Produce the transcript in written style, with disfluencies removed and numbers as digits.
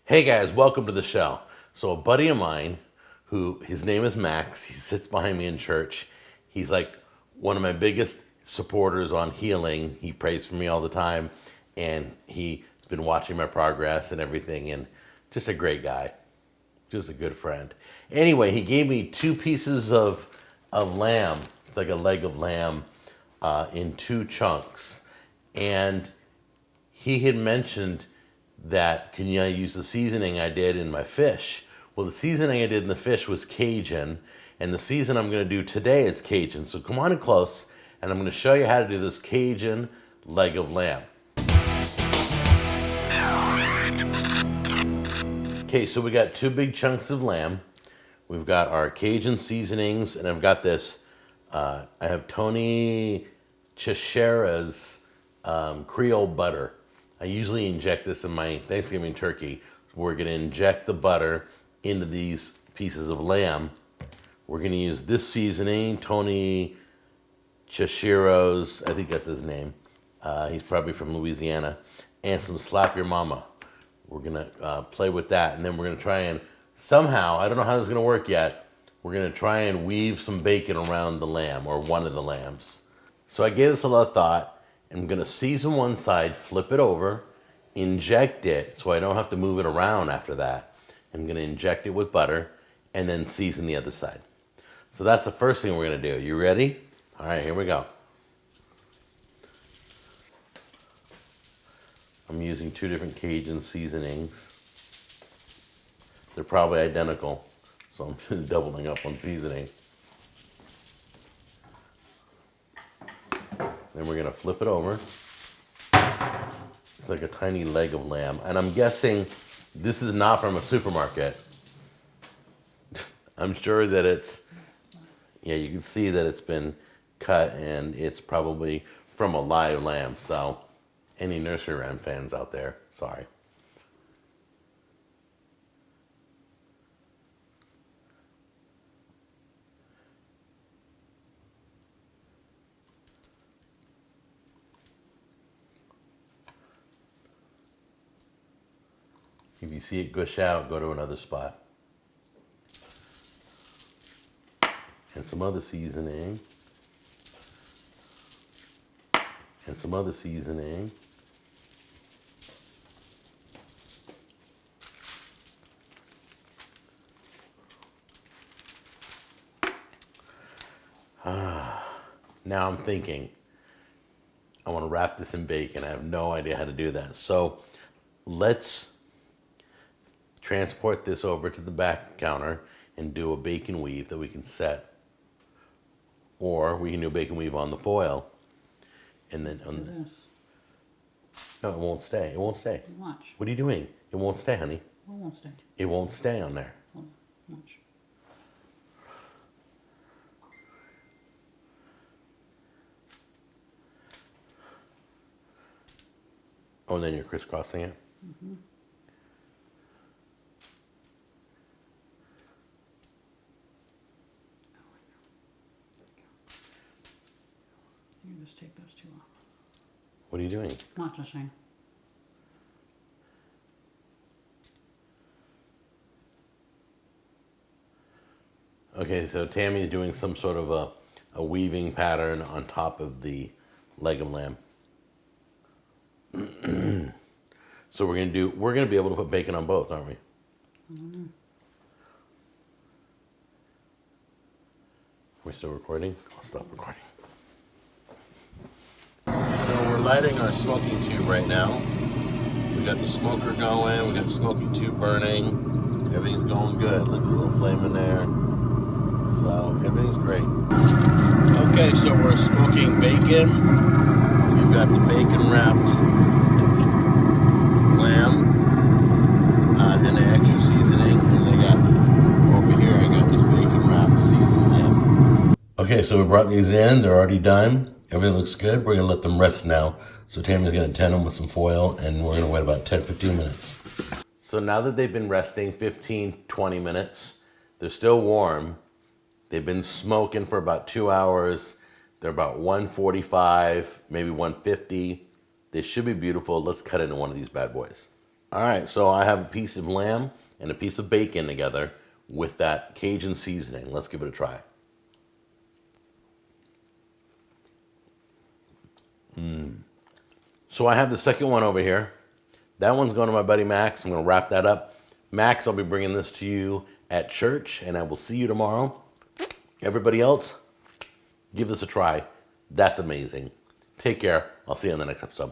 Hey guys, welcome to the show. So a buddy of mine, who his name is Max, he sits behind me in church. He's like one of my biggest supporters on healing. He prays for me all the time, and he's been watching my progress and everything, and just a great guy, just a good friend. Anyway, he gave me two pieces of lamb. It's like a leg of lamb in two chunks, and he had mentioned that can you use the seasoning I did in my fish? Well, the seasoning I did in the fish was Cajun, and the season I'm going to do today is Cajun. So come on in close, and I'm going to show you how to do this Cajun leg of lamb. Okay, so we got two big chunks of lamb. We've got our Cajun seasonings, and I've got this. I have Tony Cheshera's Creole butter. I usually inject this in my Thanksgiving turkey. We're going to inject the butter into these pieces of lamb. We're going to use this seasoning, Tony Cheshiro's, I think that's his name. He's probably from Louisiana. And some Slap Your Mama. We're going to play with that. And then we're going to try and somehow, I don't know how this is going to work yet, we're going to try and weave some bacon around the lamb or one of the lambs. So I gave this a lot of thought. I'm going to season one side, flip it over, inject it so I don't have to move it around after that. I'm going to inject it with butter and then season the other side. So that's the first thing we're going to do. You ready? All right, here we go. I'm using two different Cajun seasonings. They're probably identical, so I'm just doubling up on seasoning. Then we're going to flip it over. It's like a tiny leg of lamb. And I'm guessing this is not from a supermarket. I'm sure that it's, yeah, you can see that it's been cut and it's probably from a live lamb. So any nursery rhyme fans out there, sorry. If you see it gush out, go to another spot. And some other seasoning. And some other seasoning. Now I'm thinking, I want to wrap this in bacon. I have no idea how to do that. So let's transport this over to the back counter and do a bacon weave that we can set. Or we can do a bacon weave on the foil. And then on the, no, it won't stay. It won't stay. Watch. What are you doing? It won't stay, honey. It won't stay. It won't stay on there. Watch. Oh, and then you're crisscrossing it? Mm-hmm. You just take those two off. What are you doing? Watch, I'll show you. Okay, so Tammy's doing some sort of a weaving pattern on top of the leg of lamb. So we're gonna be able to put bacon on both, aren't we? Mm-hmm. Are we still recording? I'll stop recording. So we're lighting our smoking tube right now. We got the smoker going, we got the smoking tube burning. Everything's going good. Look at the little flame in there. So everything's great. Okay, so we're smoking bacon. We've got the bacon wrapped lamb and the extra seasoning. And I got over here, I got this bacon wrapped seasoned lamb. Okay, so we brought these in. They're already done. Everything looks good. We're gonna let them rest now. So Tammy's gonna tend them with some foil, and we're gonna wait about 10-15 minutes. So now that they've been resting 15-20 minutes, they're still warm. They've been smoking for about 2 hours. They're about 145, maybe 150. They should be beautiful. Let's cut into one of these bad boys. All right, so I have a piece of lamb and a piece of bacon together with that Cajun seasoning. Let's give it a try. So I have the second one over here. That one's going to my buddy Max. I'm going to wrap that up. Max, I'll be bringing this to you at church, and I will see you tomorrow. Everybody else, give this a try. That's amazing. Take care. I'll see you on the next episode.